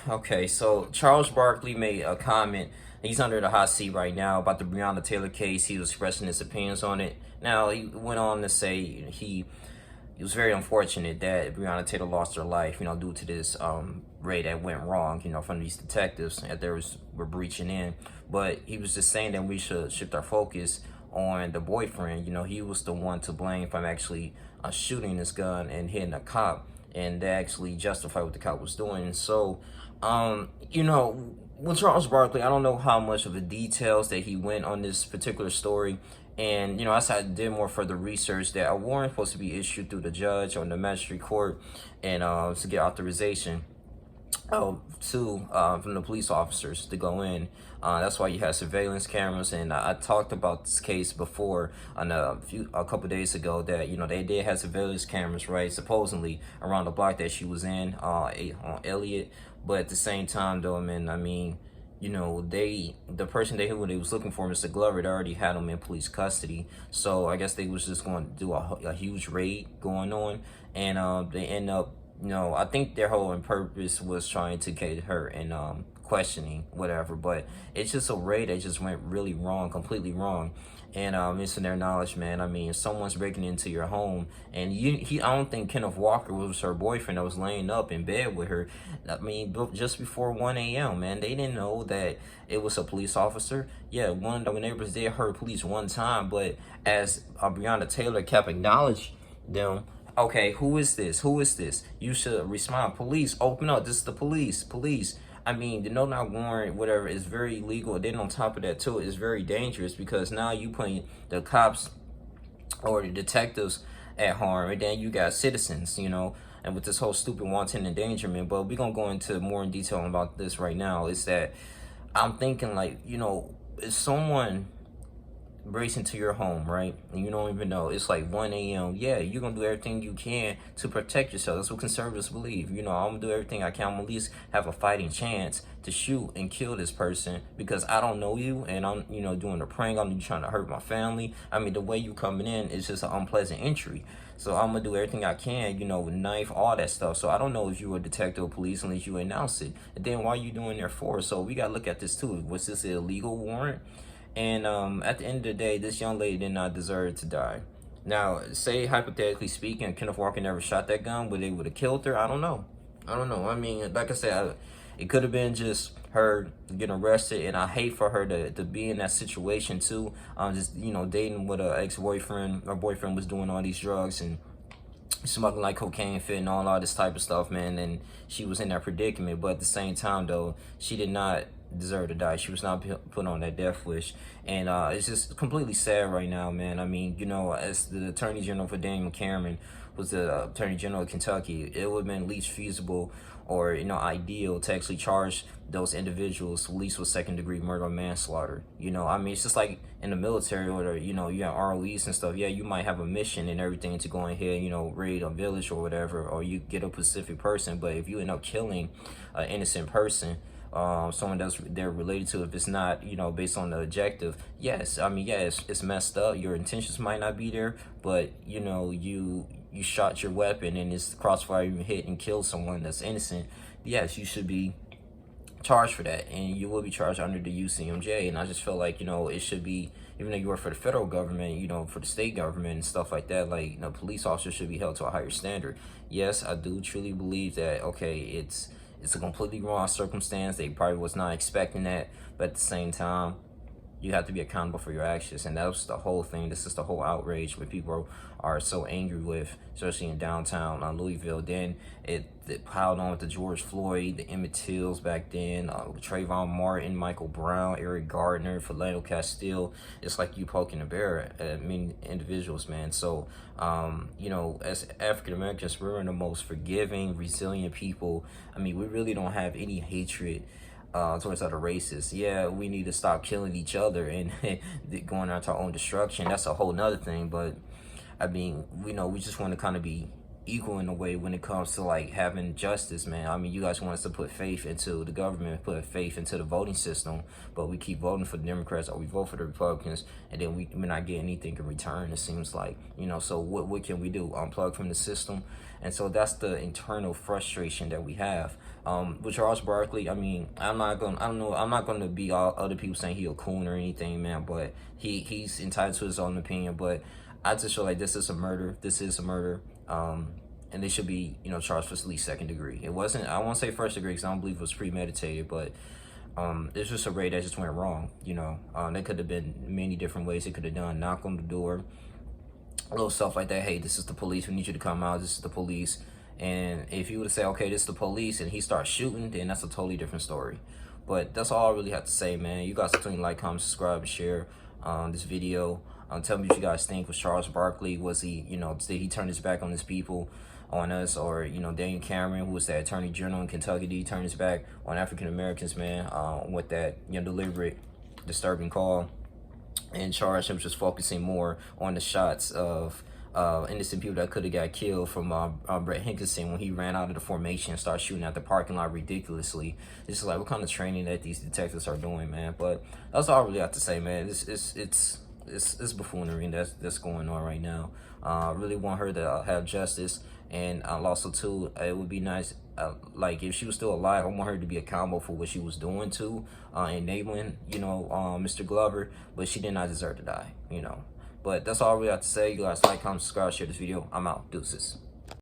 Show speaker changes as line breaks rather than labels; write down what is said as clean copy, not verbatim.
Okay, so Charles Barkley made a comment. He's under the hot seat right now about the Breonna Taylor case. He was expressing his opinions on it. Now, he went on to say it was very unfortunate that Breonna Taylor lost her life, due to this raid that went wrong, from these detectives that were breaching in. But he was just saying that we should shift our focus on the boyfriend. He was the one to blame for actually shooting this gun and hitting a cop, and they actually justify what the cop was doing. So, with Charles Barkley, I don't know how much of the details that he went on this particular story. And, as I did more further research, that a warrant supposed to be issued through the judge or the magistrate court, and to get authorization from the police officers to go in. That's why you have surveillance cameras, and I talked about this case before on a couple days ago that they did have surveillance cameras, right, supposedly around the block that she was in on Elliott. But at the same time, though, man, I mean, the person who they was looking for, Mr. Glover, they already had him in police custody. So I guess they was just going to do a huge raid going on, and they end up, I think their whole purpose was trying to get her in questioning, whatever. But it's just a raid that just went really wrong, completely wrong. And missing their knowledge, man. I mean, if someone's breaking into your home, and I don't think Kenneth Walker was her boyfriend that was laying up in bed with her. I mean, just before 1 a.m., man, they didn't know that it was a police officer. Yeah, one of the neighbors did heard police one time, but as Breonna Taylor kept acknowledging them, okay, who is this? Who is this? You should respond. Police, open up. This is the police. Police. I mean, the no knock warrant, whatever, is very illegal. Then on top of that, too, it's very dangerous because now you putting the cops or the detectives at harm, and then you got citizens, and with this whole stupid wanton endangerment. But we're going to go into more in detail about this right now. Is that I'm thinking, like, if someone breaks into your home, right, and you don't even know, it's like 1 a.m. Yeah, you're gonna do everything you can to protect yourself. That's what conservatives believe. I'm gonna do everything I can. I'm at least have a fighting chance to shoot and kill this person because I don't know you, and I'm doing a prank. I'm trying to hurt my family. I mean, the way you coming in is just an unpleasant entry. So I'm gonna do everything I can, with knife, all that stuff. So I don't know if you were a detective or police unless you announce it. And then why are you doing there for? So we gotta look at this too. Was this an illegal warrant? And at the end of the day, this young lady did not deserve to die. Now, say hypothetically speaking, Kenneth Walker never shot that gun, but they would have killed her. I don't know. I mean, like I said, it could have been just her getting arrested, and I hate for her to be in that situation too. Just dating with an ex-boyfriend. Her boyfriend was doing all these drugs and smuggling like cocaine, fentanyl, all this type of stuff, man. And she was in that predicament, but at the same time, though, she did not deserve to die. She was not put on that death wish, and it's just completely sad right now, man. I mean, as the Attorney General for Daniel Cameron was the Attorney General of Kentucky, it would have been least feasible or ideal to actually charge those individuals at least with second-degree murder or manslaughter. I mean, it's just like in the military or you have ROEs and stuff. Yeah, you might have a mission and everything to go ahead, raid a village or whatever, or you get a specific person. But if you end up killing an innocent person, someone they're related to, if it's not based on the objective, yes, I mean, yeah, it's messed up. Your intentions might not be there, but you shot your weapon and it's crossfire, you hit and killed someone that's innocent. Yes, you should be charged for that, and you will be charged under the UCMJ. And I just feel like it should be, even though you work for the federal government, for the state government and stuff like that, like police officers should be held to a higher standard. Yes, I do truly believe that, okay, it's a completely wrong circumstance. They probably was not expecting that, but at the same time, you have to be accountable for your actions. And that was the whole thing. This is the whole outrage where people are so angry with, especially in downtown Louisville. Then it piled on with the George Floyd, the Emmett Tills back then, Trayvon Martin, Michael Brown, Eric Gardner, Philando Castile. It's like you poking a bear at many individuals, man. So, as African Americans, we're the most forgiving, resilient people. I mean, we really don't have any hatred towards other races. Yeah, we need to stop killing each other and going out to our own destruction. That's a whole nother thing. But I mean, we just want to kind of be equal in a way when it comes to like having justice, man. I mean, you guys want us to put faith into the government, put faith into the voting system, but we keep voting for the Democrats or we vote for the Republicans, and then we're not getting anything in return, it seems like. So what can we do? Unplug from the system? And so that's the internal frustration that we have. With Charles Barkley, I mean, I'm not gonna be all other people saying he a coon or anything, man. But he's entitled to his own opinion. But I just feel like this is a murder. This is a murder. And they should be, charged for at least second degree. It wasn't. I won't say first degree because I don't believe it was premeditated, but it's just a raid that just went wrong. There could have been many different ways it could have done. Knock on the door, little stuff like that. Hey, this is the police. We need you to come out. This is the police. And if you would say, okay, this is the police, and he starts shooting, then that's a totally different story. But that's all I really have to say, man. You guys continue to like, comment, subscribe, and share this video. Tell me what you guys think. Was Charles Barkley, was he, did he turn his back on his people, on us? Or, Daniel Cameron, who was the attorney general in Kentucky, did he turn his back on African Americans, man, with that, deliberate, disturbing call? And charge him just focusing more on the shots of innocent people that could have got killed from Brett Hinkinson when he ran out of the formation and started shooting at the parking lot ridiculously. It's like, what kind of training that these detectives are doing, man? But that's all I really have to say, man. It's buffoonery that's going on right now. I really want her to have justice, and also too, it would be nice, like if she was still alive, I want her to be accountable for what she was doing to enabling, Mr. Glover. But she did not deserve to die, But that's all we have to say. You guys like, comment, subscribe, share this video. I'm out. Deuces.